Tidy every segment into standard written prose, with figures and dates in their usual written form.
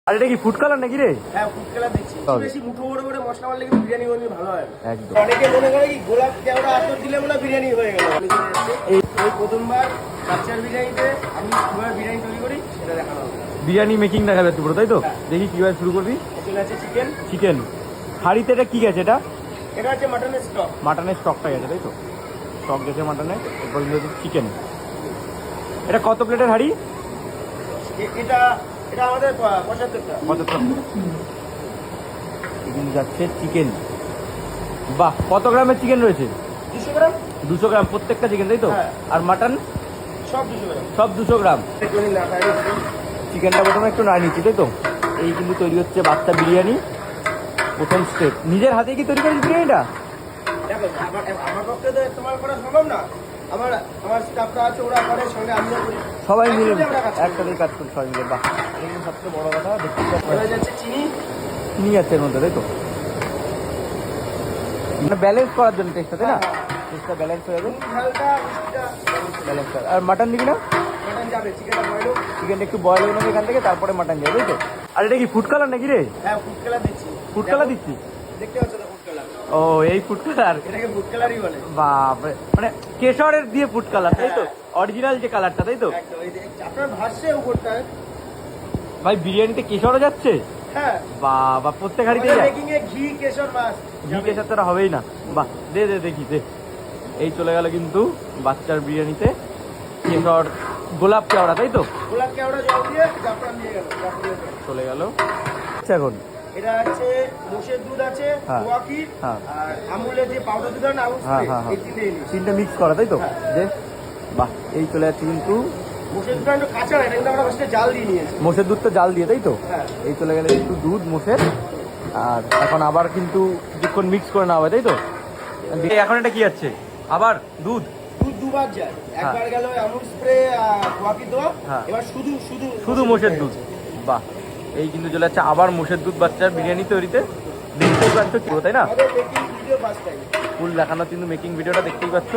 আর এটা কি food colour নাকি রে? হ্যাঁ, ফুড কালার দিচ্ছি। বেশি মুঠো বড় করে মশলা মারলে কিন্তু বিরিয়ানি বানিয়ে ভালো হয় একদম। অনেকে মনে করে কি গোলাপ কেওড়া আতর দিলে মনে বিরিয়ানি হয়ে গেল। এই প্রথমবার বাচ্চার বিরিয়ানিতে আমি কিভাবে বিরিয়ানি তৈরি করি সেটা দেখানো হবে। বিরিয়ানি মেকিং দেখা যাচ্ছে পুরো, তাই তো? দেখি কিভাবে শুরু করবি। চলে আছে চিকেন। চিকেন হাঁড়িতে এটা কি গেছে? এটা হচ্ছে মাটনের স্টক। মাটনের স্টকটা গেছে, তাই তো? স্টক গেছে মাটনের। এরপর চিকেন। এটা কত প্লেটের হাঁড়ি? এটা এটা আমাদের 75টা। 75 এখানে যাচ্ছে চিকেন। বাহ, কত গ্রামের চিকেন রয়েছে? 200 গ্রাম। 200 গ্রাম প্রত্যেকটা চিকেন, তাই তো? হ্যাঁ। আর মাটন সব 200 গ্রাম। সব 200 গ্রাম। একটু চিকেনটা প্রথমে একটু নাড়িয়ে নিচ্ছি, তাই তো? এই কিন্তু তৈরি হচ্ছে বাচ্চা বিরিয়ানি। প্রথম স্টেপ। নিজের হাতে কি তৈরি করেছিস বিরিয়ানিটা? দেখো, আমার পক্ষে তো তোমার করা সম্ভব না। আমার স্টাফরা আছে, ওরা করে, সঙ্গে আমিও করি। সবাই মিলে একসাথে একসাথে কাজ করি সবাই মিলে। বাহ, এটা কিন্তু সবচেয়ে বড় কথা। দেখতে হয়ে যাচ্ছে চিনি। চিনি যাচ্ছে এর মধ্যে, তাই তো? মানে ব্যালেন্স করার জন্য টেস্টটা, তাই না? টেস্টটা ব্যালেন্স হয়ে যাবে। হালকা মিষ্টিটা ব্যালেন্স কর। আর মাটন দিবি না? মাটন যাবে, চিকেনটা বয়েল হোক। চিকেনটা একটু বয়েল হয়ে নেবে এখান থেকে, তারপরে মাটন যাবে, তাই তো? আর এটা কি ফুড কালার নাকি রে? হ্যাঁ, ফুড কালার দিচ্ছি। ফুড কালার দিচ্ছি? দেখতে পাচ্ছ তো ফুড কালার? ও, এই ফুড কালার। এটাকে ফুড কালারই বলে। বাপরে, মানে কেশরের দিয়ে ফুড কালার, তাই তো? অরিজিনাল যে কালারটা, তাই তো? একদম। এই যে আপনার ভাসছে উপরটা। ভাই, বিরিয়ানিতে কেশরও যাচ্ছে? হ্যাঁ, বাবা, প্রত্যেক হাঁড়িতে যায়? মেকিং এ ঘি কেশর মাছ ঘি কেশর ছাড়া হবেই না। বাহ, দে দে দেখি দে। এই চলে গেল কিন্তু বাচ্চার বিরিয়ানিতে কেশর গোলাপ কেওড়া, তাই তো? গোলাপ কেওড়া জল দিয়ে জাফরান দিয়ে গেল। চলে গেল। আচ্ছা, এখন এটা আছে মোষের দুধ আছে, হ্যাঁ। খোয়া ক্ষীর, হ্যাঁ। আর আমুলের যে পাউডার দুধ হয় না, আমুল হ্যাঁ স্প্রে, হ্যাঁ এই তিনটে এনেছি। তিনটা মিক্স করা, তাই তো? হ্যাঁ। দে। বাহ, এই চলে যাচ্ছে কিন্তু মোষের দুধটা একটু কাঁচা না, এটা কিন্তু আমরা ফার্স্টে জাল দিয়ে নিয়েছি। মোষের দুধটা জাল দিয়ে, তাই তো? হ্যাঁ। এই চলে গেলে একটু দুধ মোষের। আর এখন আবার কিন্তু কিছুক্ষণ মিক্স করে নেওয়া হবে, তাই তো? এখন এটা কি যাচ্ছে? আবার দুধ দুধ দুবার যায়। একবার গেল আমুল স্প্রে, খোয়া ক্ষীর দেওয়া। হ্যাঁ। এবার শুধু মোষের দুধ। বাহ, এই কিন্তু চলে যাচ্ছে আবার মোষের দুধ বাচ্চার বিরিয়ানি তৈরিতে। দেখতেই পাচ্ছ কি, তাই না? আমাদের মেকিং ভিডিও ফার্স্ট টাইম। ফুল দেখানো কিন্তু মেকিং ভিডিওটা দেখতেই পাচ্ছ।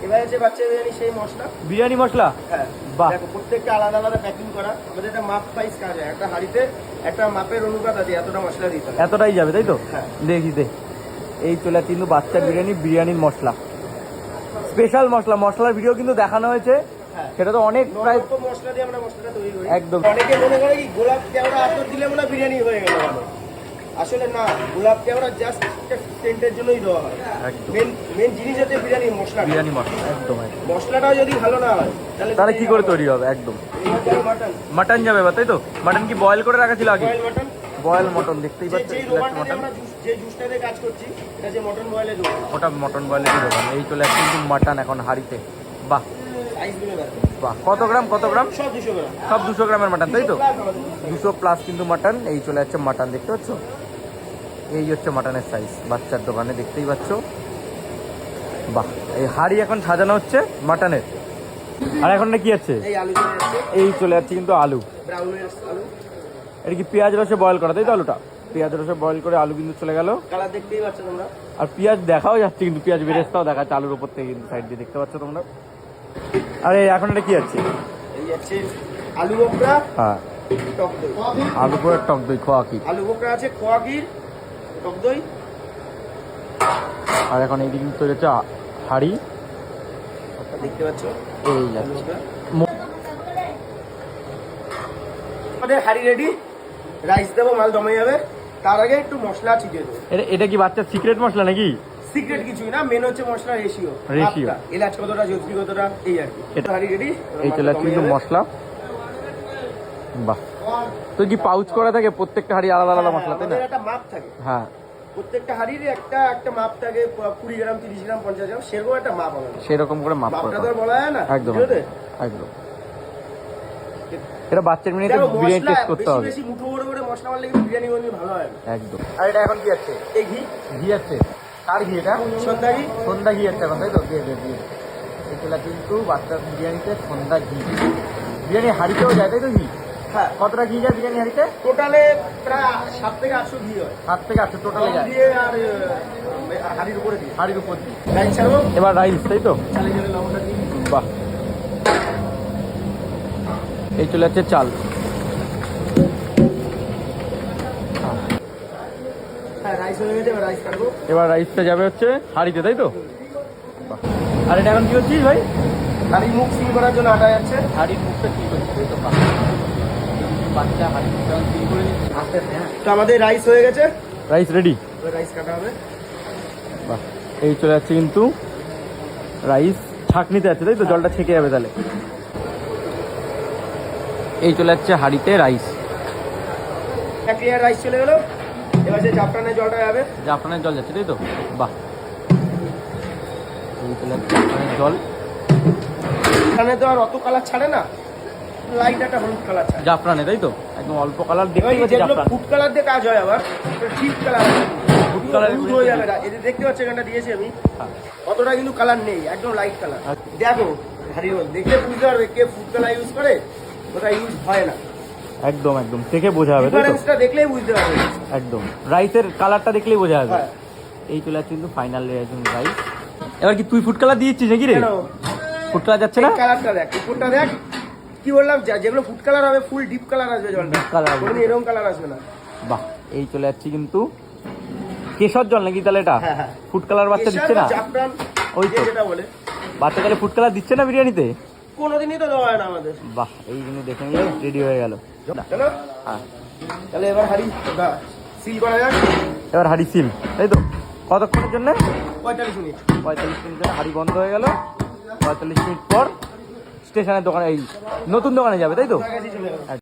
এবার আছে বাচ্চা বিরিয়ানি সেই মশলা। বিরিয়ানি মশলা। হ্যাঁ, বাহ। দেখো প্রত্যেকটা আলাদা আলাদা প্যাকিং করা। আমাদের একটা মাপ পাইস কাজ হয়। একটা হাঁড়িতে একটা মাপের অনুপাত আছে, এতটা মশলা দিতে হবে। এতটাই যাবে, তাই তো? হ্যাঁ। দেখি দে। এই চলে যাচ্ছে কিন্তু বাচ্চার বিরিয়ানির মশলা, স্পেশাল মশলা। মশলার ভিডিও কিন্তু দেখানো হয়েছে। হ্যাঁ। সেটা তো অনেক প্রায় নরম মশলা দিয়ে আমরা মশলাটা তৈরি করি। একদম। অনেকে মনে করে কি গোলাপ কেওড়া আতর দিলে মনে বিরিয়ানি হয়ে গেল ভালো। আসলে না, গোলাপ কেওড়া জাস্ট সেন্টের জন্যই দেওয়া হয়। একদম। মেন জিনিস হচ্ছে বিরিয়ানি মশলা। বিরিয়ানি মশলা একদম একদম। মশলাটাও যদি ভালো না হয় তাহলে কি করে তৈরি হবে? একদম। মাটন মাটন যাবে বা, তাই তো? মাটন কি বয়েল করে রাখা ছিল আগে? Boil mutton. বয়েল মটন দেখতেই পাচ্ছ। যে রোমানটা দিয়ে আমরা যে জুসটা দিয়ে কাজ করছি, এটা যে মটন বয়েলে জুস, ওটা মটন বয়েলের দোকান। এই চলে যাচ্ছে কিন্তু মাটন এখন হাঁড়িতে। বাহ সাইজ গুলো দেখো। বাহ, কত গ্রাম? সব 200 গ্রাম। সব 200 গ্রামের মাটন, তাই তো? 200 200+ কিন্তু মাটন। এই চলে যাচ্ছে মাটন, দেখতে পাচ্ছ? এই হচ্ছে মাটনের সাইজ বাচ্চার দোকানে, দেখতেই পাচ্ছ। বাহ, এই হাঁড়ি এখন সাজানো হচ্ছে মাটনের। আর এখন কি আছে? এই আলু চলে যাচ্ছে, এই চলে যাচ্ছে কিন্তু আলু। ব্রাউন আলু। এটা কি পেঁয়াজ রসে বয়েল করা, তাই তো? আলুটা পেঁয়াজ রসে বয়েল করে আলু কিন্তু চলে গেল। কালার দেখতেই পাচ্ছ তোমরা। আর পেঁয়াজ দেখাও যাচ্ছে কিন্তু, পেঁয়াজ বেরেস্তাও দেখাচ্ছে আলুর উপর থেকে কিন্তু, সাইড দিয়ে দেখতে পাচ্ছ তোমরা। আরে এখন এটা কি আছে? এই যাচ্ছে আলু বোকরা, হ্যাঁ, টক দই। আলু করে টক দই, খোয়া কি। আলু বোকরা আছে, খোয়া ক্ষীর, টক দই। আর এখন এইদিকে কিন্তু তৈরি হচ্ছে হাঁড়ি, দেখতে পাচ্ছ এই আলু যাচ্ছে। বোকরা। আমাদের হাঁড়ি রেডি। রাইস দেবো, মাল দমে যাবে। তার আগে একটু মশলা ছিটিয়ে দেবো। এটা কি বাচ্চার সিক্রেট মশলা নাকি? সিক্রেট কিছুই না, মেন হচ্ছে মশলা রেশিও। রেশিও। এলাচ কতটা, জয়ত্রী কতটা, এই আর কি। এটা হাঁড়ি রেডি। এই চলে যাচ্ছে কিন্তু মশলা। বাহ, তো কি পাউচ করা থাকে প্রত্যেকটা হাঁড়ি আলাদা আলাদা মশলা, তাই না? আমাদের একটা মাপ থাকে। হ্যাঁ, প্রত্যেকটা হাঁড়ির একটা মাপ থাকে, 20 গ্রাম, 30 গ্রাম, 50 গ্রাম, সেরকম একটা মাপ আমাদের। সেরকম করে মাপ মাপটা করা তো আর বলা যায় না একদম ভিডিওতে। একদম। এটা বাচ্চার মিনিটে দেখো, বিরিয়ানি মশলা টেস্ট করতে বেশি হবে বেশি মুঠো বড় করে মশলা মারলে কিন্তু বিরিয়ানি বানিয়ে ভালো হয় না। একদম। আর এটা এখন কি আছে? এই ঘি, ঘি আছে। কার ঘি এটা? সন্ধ্যা ঘি। সন্ধ্যা ঘি আছে এখন, তাই তো? দিয়ে দিয়ে দিয়ে এটা কিন্তু বাচ্চার বিরিয়ানিতে সন্ধ্যা ঘি। বিরিয়ানি হাঁড়িতেও যায়, তাই তো? ঘি হ্যাঁ, কতটা ঘি যায় বিরিয়ানি হাঁড়িতে? টোটালে প্রায় 7 থেকে 800 ঘি হয়। 7 থেকে 800 টোটালে যায় দিয়ে আর হাঁড়ির উপরে দিয়ে হাঁড়ির উপর দিয়ে। রাইস ছাড়বো। এবার রাইস, তাই তো? চালে চালে লবণটা দিই। বাহ, এই চলে যাচ্ছে চাল। হ্যাঁ রাইস হয়ে গেছে, এবার রাইস কাটবো। এবার রাইসটা যাবে হচ্ছে হাঁড়িতে, তাই তো? বাহ। আর এটা এখন কি হচ্ছিস ভাই? হাঁড়ির মুখ সিল করার জন্য আটা যাচ্ছে। হাঁড়ির মুখটা কি করছিস? এই তো বাহ। বাচ্চা হাঁড়ির মুখটা সিল করে নিচ্ছে আস্তে আস্তে। হ্যাঁ, তো আমাদের রাইস হয়ে গেছে, রাইস রেডি। এবার রাইস কাটা হবে। বাহ, এই চলে যাচ্ছে কিন্তু রাইস ছাঁকনিতে আছে, তাই তো? জলটা ছেঁকে যাবে তাহলে। এই চলে যাচ্ছে হাঁড়িতে রাইস। এক লেয়ার রাইস চলে গেলো, এবার যে জাফরানের জলটা যাবে। জাফরানের জল যাচ্ছে, তাই তো? বাহ, এই চলে যাচ্ছে জাফরানের জল। এখানে তো আর অত কালার ছাড়ে না, লাইট একটা হলুদ কালার ছাড়ে। জাফরানে, তাই তো? একদম অল্প কালার এবার দেখতে পাচ্ছি। যেগুলো জাফরান ফুড কালার দিয়ে কাজ হয়, আবার ঠিক কালার ফুড কালার হলুদ হয়ে যাবে না। এই যে দেখতে পাচ্ছ এখানটা দিয়েছি আমি, অতটা কিন্তু কালার নেই, একদম লাইট কালার। দেখো হাড়ি দেখলে বুঝতে পারবে কে ফুড কালার ইউজ করে, ওটা ইউজ হয় না। একদম একদম দেখে বোঝা যাবে, তাই তো? ডিফারেন্সটা দেখলেই বুঝতে পারবে। একদম রাইসের কালারটা দেখলেই বোঝা যাবে। হ্যাঁ। এই চলে যাচ্ছে কিন্তু ফাইনাল রাইস। এবার কি তুই ফুড কালার দিয়েছিস নাকি রে? কেন ফুড কালার যাচ্ছে না? কালারটা দেখ, উপরটা দেখ, কি বললাম, যেগুলো ফুড কালার হবে ফুল ডিপ কালার আসবে জলটা, Deep colour আসবে। কোনো এরকম কালার আসবে না। বাহ, এই চলে যাচ্ছে কিন্তু কেশর জল নাকি তাহলে এটা? হ্যাঁ, হ্যাঁ। ফুড কালার বাচ্চা দিচ্ছে না? জাফরান ওই তো। যেটা বলে, বাচ্চা তাহলে ফুড কালার দিচ্ছে না বিরিয়ানিতে? কোনোদিনই তো দেওয়া হয় না আমাদের। বাহ, এই কিন্তু দেখে নিলে রেডি হয়ে গেল। চলো হ্যাঁ, তাহলে এবার হাড়ি সিল করা যাক। এবার হাঁড়ি সিল, তাই তো? কতক্ষণের জন্য? 45 মিনিট। 45 মিনিট জন্য হাঁড়ি বন্ধ হয়ে গেল। 45 মিনিট পর স্টেশনের দোকানে, এই নতুন দোকানে যাবে, তাই তো? কাছাকাছি চলে গেল।